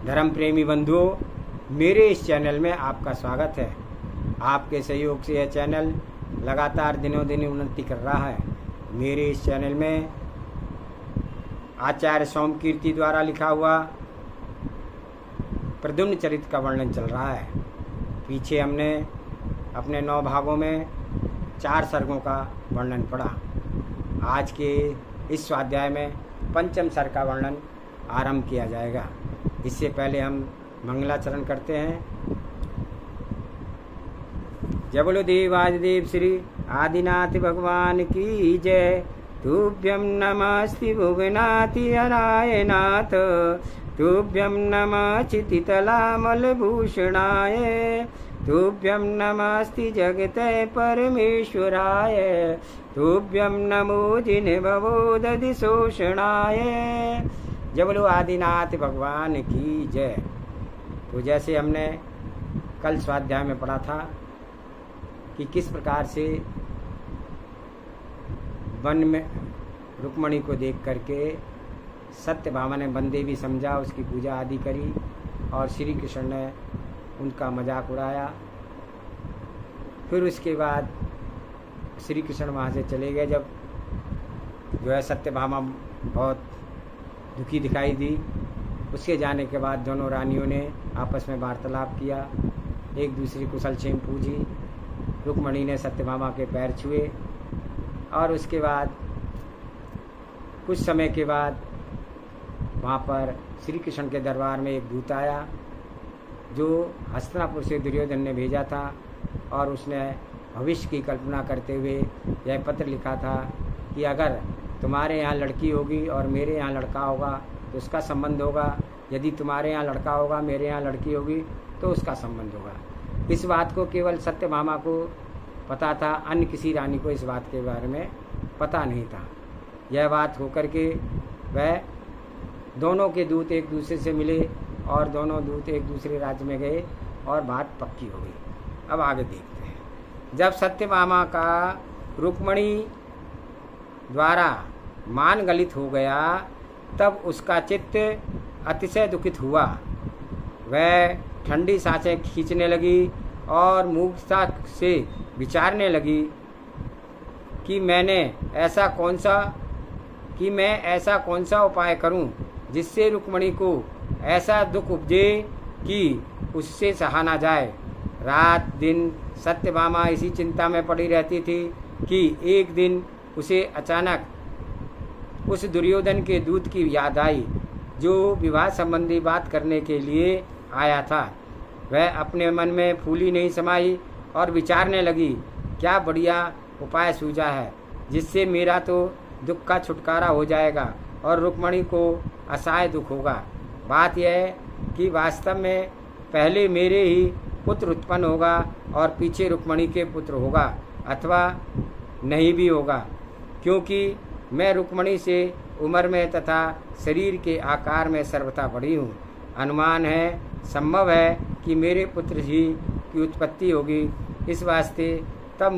धर्म प्रेमी बंधुओं, मेरे इस चैनल में आपका स्वागत है। आपके सहयोग से यह चैनल लगातार दिनों दिन उन्नति कर रहा है। मेरे इस चैनल में आचार्य सोमकीर्ति द्वारा लिखा हुआ प्रद्युम्न चरित्र का वर्णन चल रहा है। पीछे हमने अपने 9 भागों में 4 सर्गों का वर्णन पढ़ा। आज के इस स्वाध्याय में पंचम सर्ग का वर्णन आरंभ किया जाएगा। इससे पहले हम मंगलाचरण करते हैं। जय बोलो देवादिदेव श्री आदिनाथ भगवान की जय। तुभ्यं नमस्ति भुवनाथि हराय नाथ, तुभ्यं नमः चितितलामलभूषणाय, तुभ्यं नमस्ति जगते परमेश्वराय, तुभ्यं नमो जिनभवोदधिशोषणाय। जय बोलो आदिनाथ भगवान की जय। तो जैसे हमने कल स्वाध्याय में पढ़ा था कि किस प्रकार से वन में रुक्मणी को देख करके सत्यभामा ने वनदेवी समझा, उसकी पूजा आदि करी और श्री कृष्ण ने उनका मजाक उड़ाया। फिर उसके बाद श्री कृष्ण वहाँ से चले गए। जब जो है सत्यभामा बहुत दुखी दिखाई दी। उसके जाने के बाद दोनों रानियों ने आपस में वार्तालाप किया, एक दूसरी कुशलक्षेम पूछी। रुक्मणी ने सत्यभामा के पैर छुए और उसके बाद कुछ समय के बाद वहाँ पर श्री कृष्ण के दरबार में एक दूत आया जो हस्तिनापुर से दुर्योधन ने भेजा था, और उसने भविष्य की कल्पना करते हुए यह पत्र लिखा था कि अगर तुम्हारे यहाँ लड़की होगी और मेरे यहाँ लड़का होगा तो उसका संबंध होगा, यदि तुम्हारे यहाँ लड़का होगा मेरे यहाँ लड़की होगी तो उसका संबंध होगा। इस बात को केवल सत्यभामा को पता था, अन्य किसी रानी को इस बात के बारे में पता नहीं था। यह बात होकर के वह दोनों के दूत एक दूसरे से मिले और दोनों दूत एक दूसरे राज्य में गए और बात पक्की हो गई। अब आगे देखते हैं। जब सत्यभामा का रुक्मणी द्वारा मान गलित हो गया तब उसका चित्त अतिशय दुखित हुआ। वह ठंडी सांसें खींचने लगी और मूर्खता से विचारने लगी कि मैं ऐसा कौन सा उपाय करूं जिससे रुक्मणी को ऐसा दुख उपजे कि उससे सहा ना जाए। रात दिन सत्यभामा इसी चिंता में पड़ी रहती थी कि एक दिन उसे अचानक उस दुर्योधन के दूत की याद आई जो विवाह संबंधी बात करने के लिए आया था। वह अपने मन में फूली नहीं समाई और विचारने लगी, क्या बढ़िया उपाय सूझा है जिससे मेरा तो दुख का छुटकारा हो जाएगा और रुक्मणी को असहाय दुख होगा। बात यह है कि वास्तव में पहले मेरे ही पुत्र उत्पन्न होगा और पीछे रुक्मणी के पुत्र होगा, अथवा नहीं भी होगा, क्योंकि मैं रुक्मणी से उम्र में तथा शरीर के आकार में सर्वथा बड़ी हूँ। अनुमान है, संभव है कि मेरे पुत्र ही की उत्पत्ति होगी। इस वास्ते तब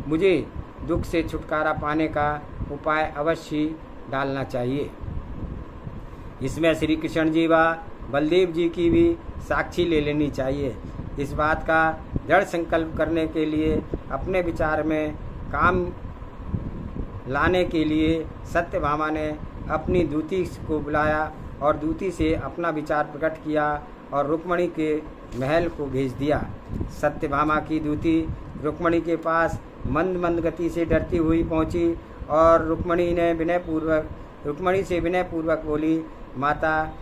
मुझे दुख से छुटकारा पाने का उपाय अवश्य डालना चाहिए। इसमें श्री कृष्ण जी व बलदेव जी की भी साक्षी ले लेनी चाहिए। इस बात का दृढ़ संकल्प करने के लिए अपने विचार में काम लाने के लिए सत्यभामा ने अपनी दूती को बुलाया और दूती से अपना विचार प्रकट किया और रुक्मणी के महल को भेज दिया। सत्यभामा की दूती रुक्मणी के पास मंद मंद गति से डरती हुई पहुंची और रुक्मणी से विनय पूर्वक बोली, माता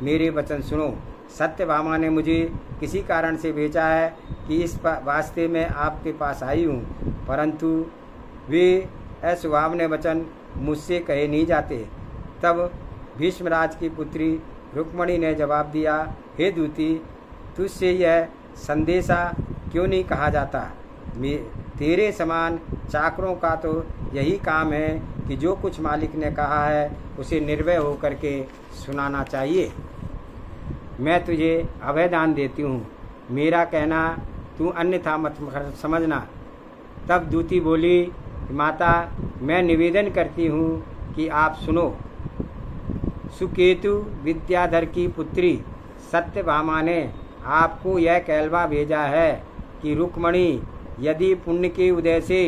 मेरे वचन सुनो। सत्यभामा ने मुझे किसी कारण से भेजा है कि इस वास्ते में आपके पास आई हूँ, परंतु वे असुभावने वचन मुझसे कहे नहीं जाते। तब भीष्मराज की पुत्री रुक्मणी ने जवाब दिया, हे दूती, तुझसे यह संदेशा क्यों नहीं कहा जाता? तेरे समान चाकरों का तो यही काम है कि जो कुछ मालिक ने कहा है उसे निर्भय होकर के सुनाना चाहिए। मैं तुझे अभय दान देती हूँ, मेरा कहना तू अन्यथा मत समझना। तब दूती बोली, माता मैं निवेदन करती हूँ कि आप सुकेतु विद्याधर की पुत्री सत्यभामा ने आपको यह कहलवा भेजा है कि रुक्मणी, यदि पुण्य के उदय से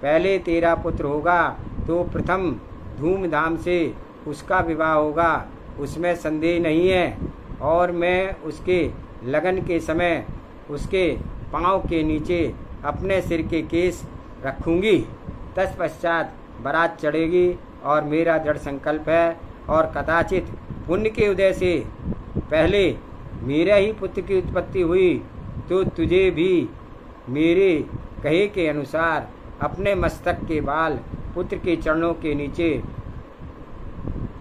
पहले तेरा पुत्र होगा तो प्रथम धूमधाम से उसका विवाह होगा, उसमें संदेह नहीं है। और मैं उसके लगन के समय उसके पाँव के नीचे अपने सिर के केस रखूंगी। तत्पश्चात बारात चढ़ेगी और मेरा दृढ़ संकल्प है, और कदाचित पुण्य के उदय से पहले मेरे ही पुत्र की उत्पत्ति हुई तो तुझे भी मेरे कहे के अनुसार अपने मस्तक के बाल पुत्र के चरणों के नीचे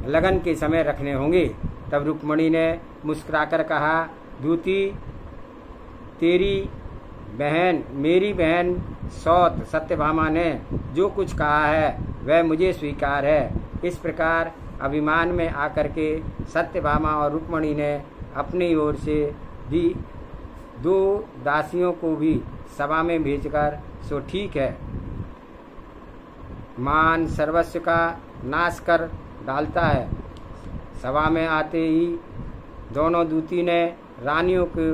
लगन के समय रखने होंगे। तब रुक्मणी ने मुस्कुराकर कहा, दूती, तेरी बहन, मेरी बहन सौत सत्यभामा ने जो कुछ कहा है वह मुझे स्वीकार है। इस प्रकार अभिमान में आकर के सत्यभामा और रुक्मणी ने अपनी ओर से दी 2 दासियों को भी सभा में भेजकर, सो ठीक है, मान सर्वस्व का नाश कर डालता है। सभा में आते ही दोनों दूती ने रानियों के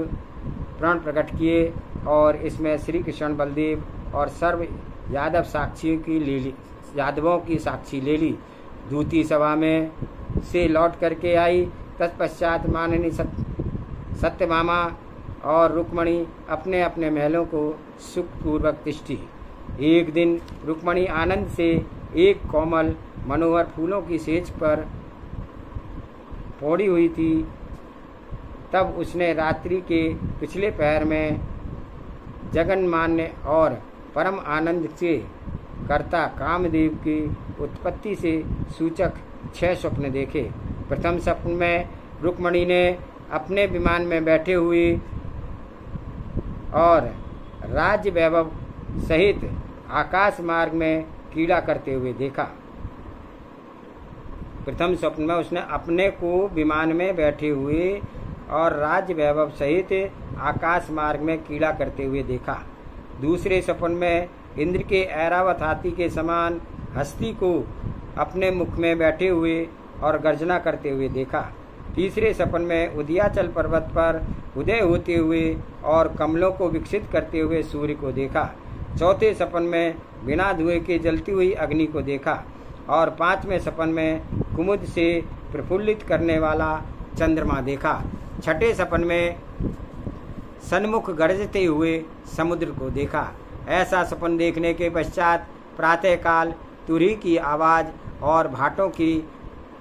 प्रण प्रकट किए और इसमें श्री कृष्ण, बलदेव और सर्व यादवों की साक्षी ले ली। दूती सभा में से लौट करके आई। तत्पश्चात माननी सत्यभामा और रुक्मणी अपने अपने महलों को सुखपूर्वक तिष्ठी। एक दिन रुक्मणी आनंद से एक कोमल मनोहर फूलों की सेज पर पौड़ी हुई थी। तब उसने रात्रि के पिछले पहर में जगन्मान्य और परम आनंद से कर्ता कामदेव की उत्पत्ति से सूचक 6 स्वप्न देखे। प्रथम स्वप्न में रुक्मणी ने अपने विमान में बैठे हुए और राज्य वैभव सहित आकाश मार्ग में क्रीड़ा करते हुए देखा। प्रथम स्वप्न में उसने अपने को विमान में बैठे हुए और राज्य वैभव सहित आकाश मार्ग में क्रीड़ा करते हुए देखा। दूसरे स्वप्न में इंद्र के ऐरावत हाथी के समान हस्ती को अपने मुख में बैठे हुए और गर्जना करते हुए देखा। तीसरे स्वप्न में उदयाचल पर्वत पर उदय होते हुए और कमलों को विकसित करते हुए सूर्य को देखा। चौथे स्वप्न में बिना धुएं के जलती हुई अग्नि को देखा। और 5वें स्वप्न में कुमुद से प्रफुल्लित करने वाला चंद्रमा देखा। छठे स्वप्न में सन्मुख गरजते हुए समुद्र को देखा। ऐसा स्वप्न देखने के पश्चात प्रातःकाल तुरही की आवाज़ और भाटों की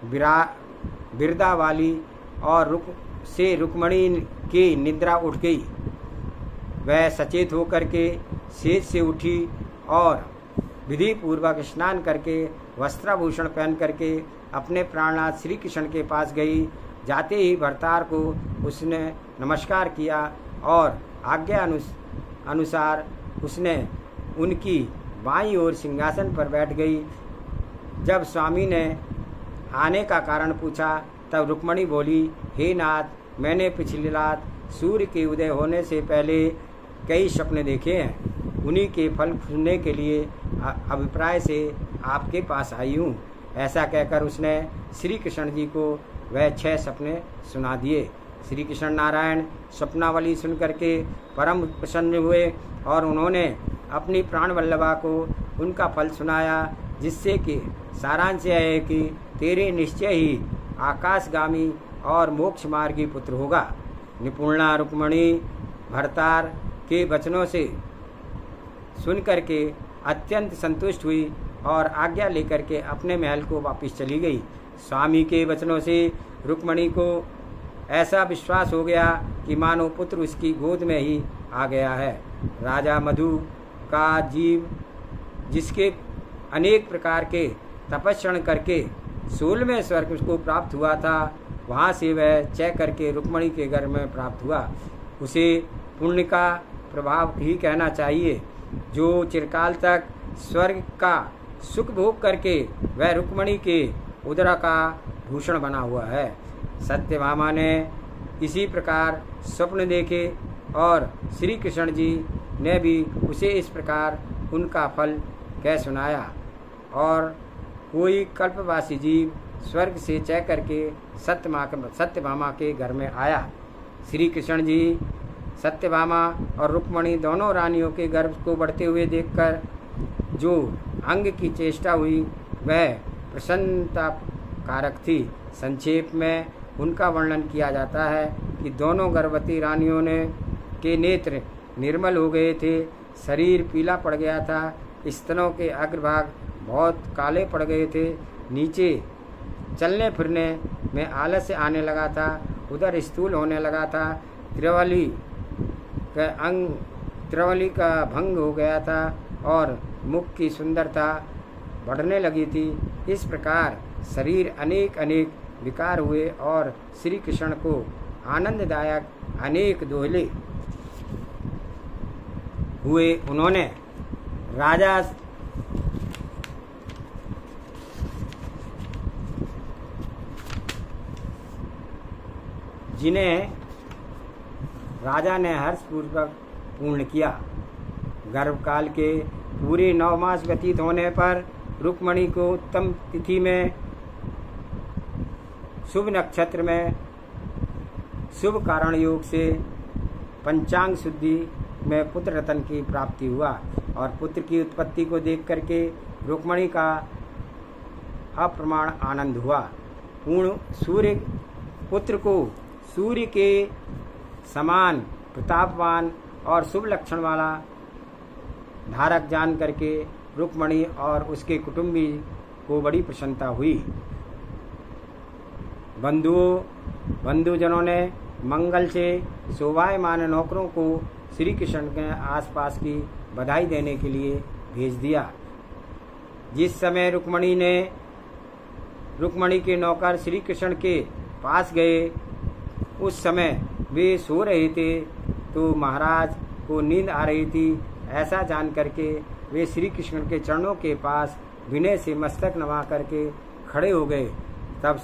बिरदा वाली और रुक्मणी की निद्रा उठ गई। वह सचेत होकर के सेज से उठी और विधि पूर्वक स्नान करके वस्त्राभूषण पहन करके अपने प्राणनाथ श्री कृष्ण के पास गई। जाते ही भरतार को उसने नमस्कार किया और आज्ञा अनुसार उसने उनकी बाईं ओर सिंहासन पर बैठ गई। जब स्वामी ने आने का कारण पूछा तब रुक्मणी बोली, हे नाथ, मैंने पिछली रात सूर्य के उदय होने से पहले कई स्वप्न देखे हैं। उन्हीं के फल सुनने के लिए अभिप्राय से आपके पास आई हूँ। ऐसा कहकर उसने श्री कृष्ण जी को वह 6 सपने सुना दिए। श्री कृष्ण नारायण स्वप्नावली सुन करके परम प्रसन्न हुए और उन्होंने अपनी प्राण वल्लभा को उनका फल सुनाया, जिससे कि सारांश यह है कि तेरे निश्चय ही आकाशगामी और मोक्ष मार्गी पुत्र होगा। निपुणा रुक्मणी भरतार के वचनों से सुन करके अत्यंत संतुष्ट हुई और आज्ञा लेकर के अपने महल को वापस चली गई। स्वामी के वचनों से रुक्मणी को ऐसा विश्वास हो गया कि मानो पुत्र उसकी गोद में ही आ गया है। राजा मधु का जीव जिसके अनेक प्रकार के तपस्या करके 16वें स्वर्ग को प्राप्त हुआ था, वहाँ से वह चय करके रुक्मणी के घर में प्राप्त हुआ। उसे पुण्य का प्रभाव ही कहना चाहिए, जो चिरकाल तक स्वर्ग का सुख भोग करके वह रुक्मणी के उदर का भूषण बना हुआ है। सत्यभामा ने इसी प्रकार स्वप्न देखे और श्री कृष्ण जी ने भी उसे इस प्रकार उनका फल कह सुनाया। और कोई कल्पवासी जीव स्वर्ग से चय करके सत्यभामा के घर में आया। श्री कृष्ण जी सत्यभामा और रुक्मणी दोनों रानियों के गर्भ को बढ़ते हुए देखकर जो अंग की चेष्टा हुई वह प्रसन्नता कारक थी। संक्षेप में उनका वर्णन किया जाता है कि दोनों गर्भवती रानियों के नेत्र निर्मल हो गए थे, शरीर पीला पड़ गया था, स्तनों के अग्रभाग बहुत काले पड़ गए थे, नीचे चलने फिरने में आलस्य आने लगा था, उधर स्थूल होने लगा था, त्रिवली का भंग हो गया था और मुख की सुंदरता बढ़ने लगी थी। इस प्रकार शरीर अनेक अनेक विकार हुए और श्री कृष्ण को आनंददायक अनेक दोहले हुए। उन्होंने राजा जिन्हें राजा ने हर्षपूर्वक पूर्ण किया। गर्भकाल के पूरे 9 मास व्यतीत होने पर रुक्मणी को उत्तम तिथि में शुभ नक्षत्र में शुभ कारण योग से पंचांग शुद्धि में पुत्र रतन की प्राप्ति हुआ और पुत्र की उत्पत्ति को देख करके रुक्मणी का अप्रमाण आनंद हुआ। पुत्र को सूर्य के समान प्रतापवान और शुभ लक्षण वाला धारक जान करके रुक्मणी और उसके कुटुंबी को बड़ी प्रसन्नता हुई। बंधुजनों ने मंगल से शोभायमान नौकरों को श्री कृष्ण के आसपास की बधाई देने के लिए भेज दिया। जिस समय रुक्मणी के नौकर श्री कृष्ण के पास गए, उस समय वे सो रहे थे तो महाराज को नींद आ रही थी। ऐसा जान करके वे श्री कृष्ण के चरणों के पास विनय से मस्तक नवा करके खड़े हो गए। तब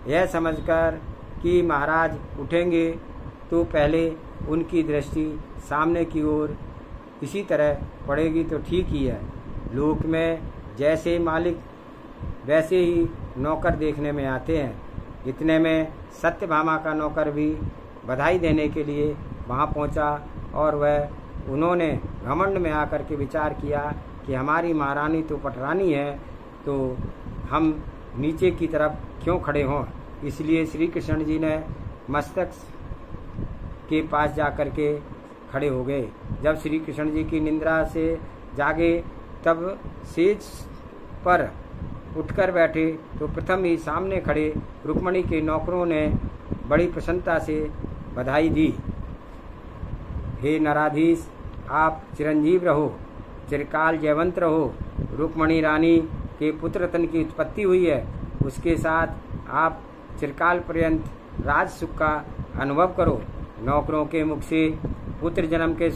यह समझकर कि महाराज उठेंगे तो पहले उनकी दृष्टि सामने की ओर इसी तरह पड़ेगी तो ठीक ही है। लोक में जैसे मालिक वैसे ही नौकर देखने में आते हैं। इतने में सत्यभामा का नौकर भी बधाई देने के लिए वहां पहुंचा और उन्होंने घमंड में आकर के विचार किया कि हमारी महारानी तो पटरानी है, तो हम नीचे की तरफ क्यों खड़े हों। इसलिए श्री कृष्ण जी ने मस्तक के पास जाकर के खड़े हो गए। जब श्री कृष्ण जी की निंद्रा से जागे तब सेज पर उठकर बैठे तो प्रथम ही सामने खड़े रुक्मणी के नौकरों ने बड़ी प्रसन्नता से बधाई दी। हे नराधीश, आप चिरंजीव रहो, चिरकाल जयवंत रहो। रुक्मणी रानी के पुत्र रतन की उत्पत्ति हुई है, उसके साथ आप चिरकाल पर्यंत राज सुख का अनुभव करो। नौकरों के मुख से पुत्र जन्म के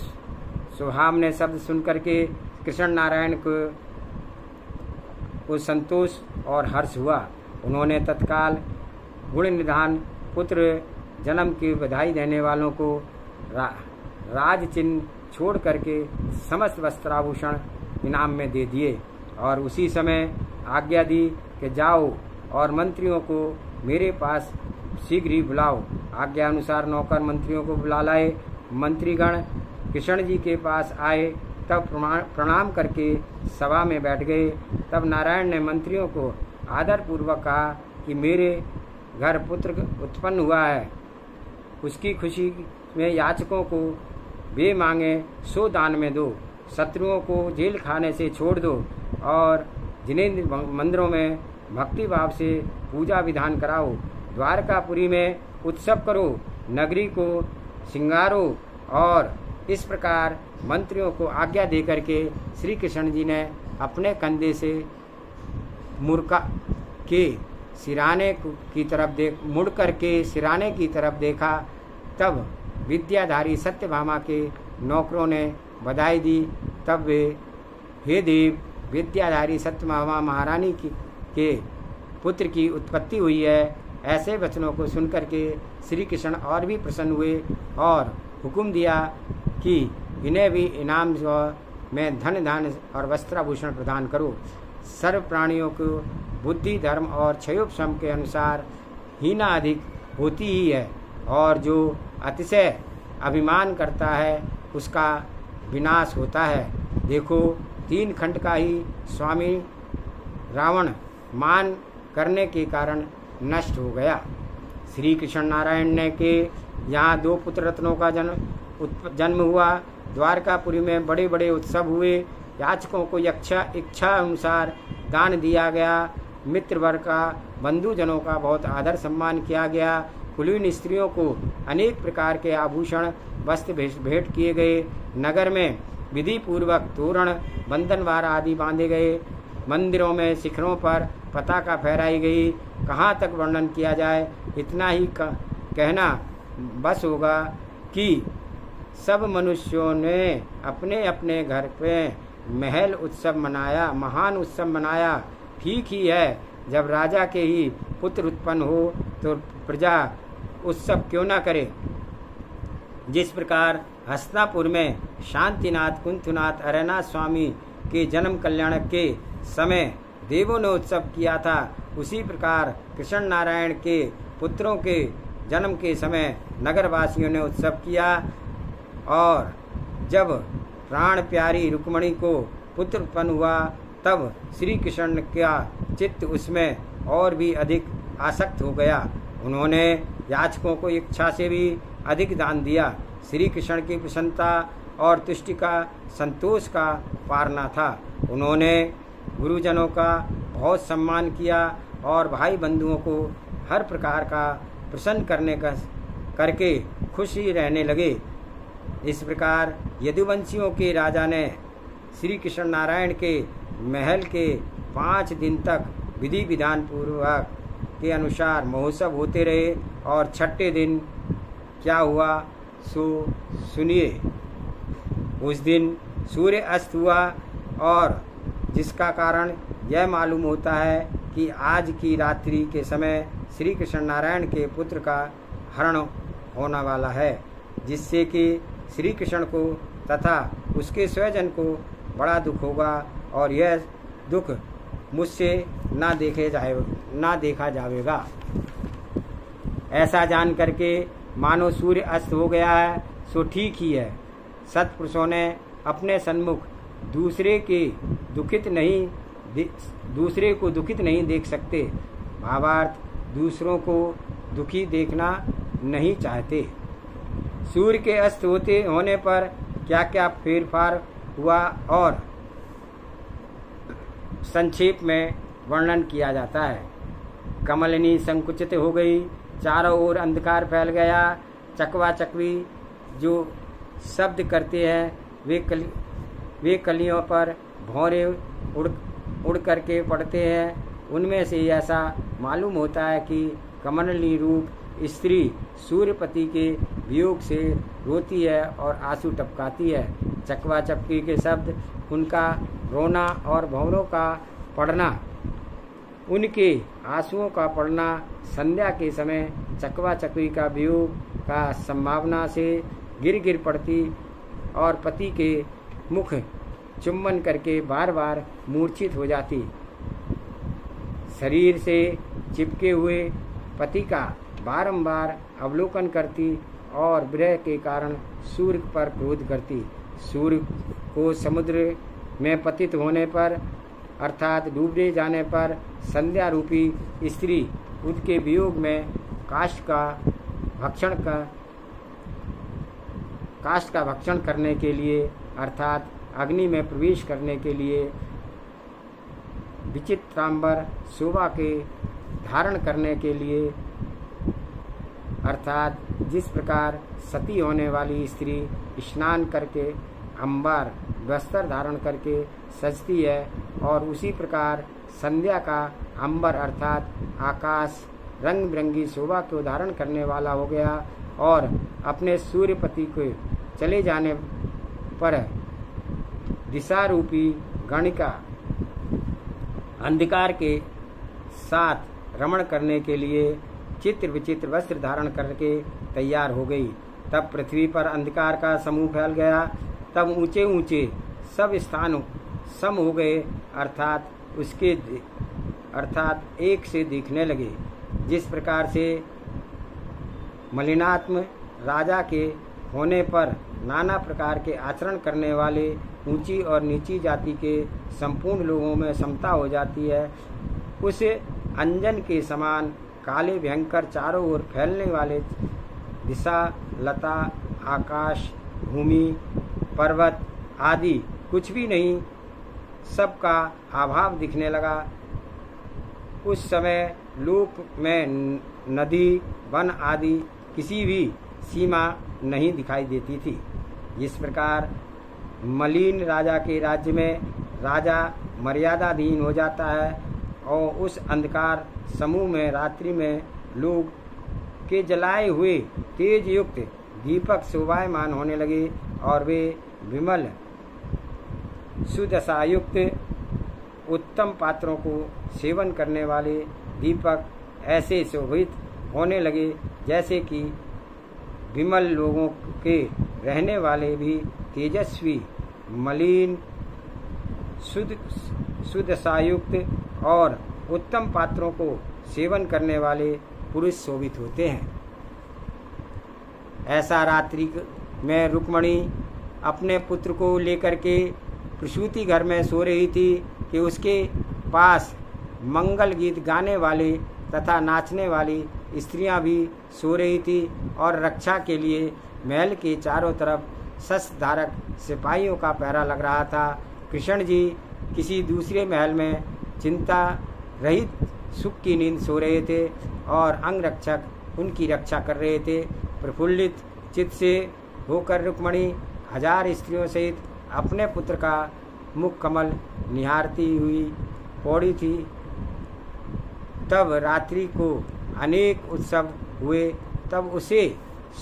सुहावने शब्द सुनकर के कृष्ण नारायण को संतोष और हर्ष हुआ। उन्होंने तत्काल गुण निधान पुत्र जन्म की बधाई देने वालों को राज चिन्ह छोड़ करके समस्त वस्त्राभूषण इनाम में दे दिए और उसी समय आज्ञा दी कि जाओ और मंत्रियों को मेरे पास शीघ्र ही बुलाओ। आज्ञा अनुसार नौकर मंत्रियों को बुला लाए। मंत्रीगण कृष्ण जी के पास आए, तब प्रणाम करके सभा में बैठ गए। तब नारायण ने मंत्रियों को आदर पूर्वक कहा कि मेरे घर पुत्र उत्पन्न हुआ है, उसकी खुशी में याचकों को बे मांगे सो दान में दो, शत्रुओं को जेल खाने से छोड़ दो और जिन्हें मंदिरों में भक्ति भाव से पूजा विधान कराओ। द्वारकापुरी में उत्सव करो, नगरी को सिंगारो। और इस प्रकार मंत्रियों को आज्ञा देकर के श्री कृष्ण जी ने अपने कंधे से मुड़का के सिराने की तरफ मुड़ करके सिराने की तरफ देखा। तब विद्याधारी सत्यभामा के नौकरों ने बधाई दी। तब वे, हे देव, विद्याधारी सत्यभामा महारानी के पुत्र की उत्पत्ति हुई है। ऐसे वचनों को सुनकर के श्री कृष्ण और भी प्रसन्न हुए और हुक्म दिया कि इन्हें भी इनाम में धन धान और वस्त्राभूषण प्रदान करो। सर्व प्राणियों को बुद्धि धर्म और क्षयोपशम के अनुसार हीना अधिक होती ही है, और जो अतिशय अभिमान करता है उसका विनाश होता है। देखो, 3 खंड का ही स्वामी रावण मान करने के कारण नष्ट हो गया। श्री कृष्ण नारायण ने के यहाँ 2 पुत्र रत्नों का जन्म हुआ। द्वारकापुरी में बड़े बड़े उत्सव हुए। याचकों को इच्छा अनुसार दान दिया गया। मित्र वर्ग का, बंधुजनों का बहुत आदर सम्मान किया गया। कुलीन स्त्रियों को अनेक प्रकार के आभूषण वस्त्र भेंट किए गए। नगर में विधि पूर्वक तोरण, बंधनवार आदि बांधे गए। मंदिरों में शिखरों पर पताका फहराई गई। कहाँ तक वर्णन किया जाए, इतना ही कहना बस होगा कि सब मनुष्यों ने अपने अपने घर पे महल उत्सव मनाया, महान उत्सव मनाया। ठीक ही है, जब राजा के ही पुत्र उत्पन्न हो तो प्रजा उत्सव क्यों ना करे। जिस प्रकार हस्तिनापुर में शांतिनाथ, कुंथनाथ, अरनाथ स्वामी के जन्म कल्याण के समय देवों ने उत्सव किया था, उसी प्रकार कृष्ण नारायण के पुत्रों के जन्म के समय नगरवासियों ने उत्सव किया। और जब प्राण प्यारी रुक्मणी को पुत्र उत्पन्न हुआ तब श्री कृष्ण का चित्त उसमें और भी अधिक आसक्त हो गया। उन्होंने याचकों को इच्छा से भी अधिक दान दिया। श्री कृष्ण की प्रसन्नता और तुष्टि का, संतोष का पार न था। उन्होंने गुरुजनों का बहुत सम्मान किया और भाई बंधुओं को हर प्रकार का प्रसन्न करके खुशी रहने लगे। इस प्रकार यदुवंशियों के राजा ने श्री कृष्ण नारायण के महल के 5 दिन तक विधि विधान पूर्वक के अनुसार महोत्सव होते रहे। और 6ठे दिन क्या हुआ सो सुनिए। उस दिन सूर्य अस्त हुआ, और जिसका कारण यह मालूम होता है कि आज की रात्रि के समय श्री कृष्ण नारायण के पुत्र का हरण होने वाला है, जिससे कि श्री कृष्ण को तथा उसके स्वजन को बड़ा दुख होगा, और यह दुख मुझसे ना देखा जाएगा। ऐसा जान करके मानो सूर्य अस्त हो गया है, सो ठीक ही है। सत्पुरुषों ने अपने सन्मुख दूसरे को दुखित नहीं देख सकते। भावार्थ, दूसरों को दुखी देखना नहीं चाहते। सूर्य के अस्त होने पर क्या क्या फेरफार हुआ और संक्षेप में वर्णन किया जाता है। कमलिनी संकुचित हो गई, चारों ओर अंधकार फैल गया। चकवा चकवी जो शब्द करते हैं वे कलियों पर भौरे उड़ करके पड़ते हैं। उनमें से ऐसा मालूम होता है कि कमलिनी रूप स्त्री सूर्यपति के वियोग से रोती है और आंसू टपकाती है। चकवा चकवी के शब्द, उनका रोना और भंवरों का पड़ना, उनके आंसुओं का पड़ना संध्या के समय चकवा चकवी का वियोग का संभावना से गिर पड़ती और पति के मुख चुम्बन करके बार बार मूर्छित हो जाती। शरीर से चिपके हुए पति का बारंबार अवलोकन करती और विरह के कारण सूर्य पर क्रोध करती। सूर्य को समुद्र में पतित होने पर अर्थात डूबे जाने पर संध्या रूपी स्त्री उनके वियोग में काष्ठ का भक्षण करने के लिए अर्थात अग्नि में प्रवेश करने के लिए विचित्रांबर शोभा के धारण करने के लिए अर्थात जिस प्रकार सती होने वाली स्त्री स्नान करके अंबर वस्त्र धारण करके सजती है, और उसी प्रकार संध्या का अंबर अर्थात आकाश रंग बिरंगी शोभा को धारण करने वाला हो गया और अपने सूर्यपति के चले जाने पर दिशा रूपी गणिका अंधकार के साथ रमण करने के लिए चित्र विचित्र वस्त्र धारण करके तैयार हो गई। तब पृथ्वी पर अंधकार का समूह फैल गया। तब ऊंचे ऊंचे सब स्थान सम हो गए, अर्थात उसके अर्थात एक से देखने लगे। जिस प्रकार से मलिनात्म राजा के होने पर नाना प्रकार के आचरण करने वाले ऊंची और नीची जाति के संपूर्ण लोगों में समता हो जाती है, उस अंजन के समान काले भयंकर चारों ओर फैलने वाले दिशा, लता, आकाश, भूमि, पर्वत आदि कुछ भी नहीं, सबका अभाव दिखने लगा। उस समय लोक में नदी, वन आदि किसी भी सीमा नहीं दिखाई देती थी। इस प्रकार मलिन राजा के राज्य में राजा मर्यादाधीन हो जाता है और उस अंधकार समूह में रात्रि में लोग के जलाए हुए तेज युक्त दीपक शोभायमान होने लगे और वे विमल सुदशायुक्त उत्तम पात्रों को सेवन करने वाले दीपक ऐसे शोभित होने लगे जैसे कि विमल लोगों के रहने वाले भी तेजस्वी, मलिन, सुदशायुक्त और उत्तम पात्रों को सेवन करने वाले पुरुष शोभित होते हैं। ऐसा रात्रि में रुक्मणी अपने पुत्र को लेकर के प्रसूति घर में सो रही थी कि उसके पास मंगल गीत गाने वाले तथा नाचने वाली स्त्रियां भी सो रही थी और रक्षा के लिए महल के चारों तरफ शस्त्रधारक सिपाहियों का पहरा लग रहा था। कृष्ण जी किसी दूसरे महल में चिंता रहित सुख की नींद सो रहे थे और अंगरक्षक उनकी रक्षा कर रहे थे। प्रफुल्लित चित्त से होकर रुक्मणी 1000 स्त्रियों सहित अपने पुत्र का मुख कमल निहारती हुई पौड़ी थी। तब रात्रि को अनेक उत्सव हुए, तब उसे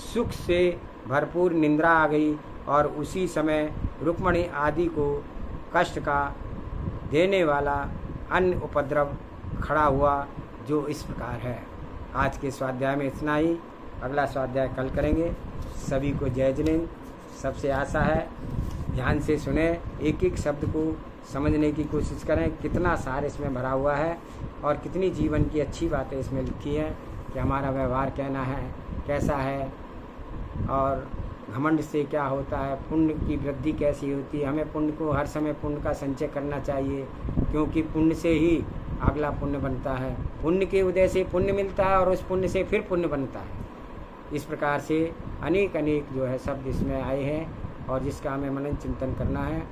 सुख से भरपूर निंद्रा आ गई और उसी समय रुक्मणी आदि को कष्ट का देने वाला अन्य उपद्रव खड़ा हुआ, जो इस प्रकार है। आज के स्वाध्याय में इतना ही, अगला स्वाध्याय कल करेंगे। सभी को जय जिनेन्द्र। सबसे आशा है ध्यान से सुने, एक एक शब्द को समझने की कोशिश करें, कितना सार इसमें भरा हुआ है और कितनी जीवन की अच्छी बातें इसमें लिखी हैं कि हमारा व्यवहार कहना है कैसा है और घमंड से क्या होता है, पुण्य की वृद्धि कैसी होती है। हमें पुण्य को हर समय पुण्य का संचय करना चाहिए, क्योंकि पुण्य से ही अगला पुण्य बनता है। पुण्य के उदय से पुण्य मिलता है और उस पुण्य से फिर पुण्य बनता है। इस प्रकार से अनेक अनेक जो है शब्द इसमें आए हैं और जिसका हमें मनन चिंतन करना है।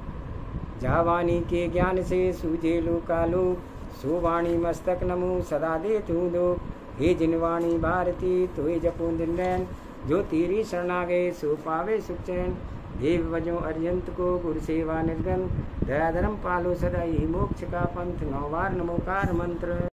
जहाँ वाणी के ज्ञान से सूझे लोकालोक, सो वाणी मस्तक नमो सदा दे तू दो। हे जिनवाणी भारती तोय जपो दिनैन, जो तेरी शरणा गए सो पावे सुख चैन। देव बजो अर्यंत को गुरु सेवा निर्गन, दया धर्म पालो सदा ही मोक्ष का पंथ। 9 बार नमोकार मंत्र।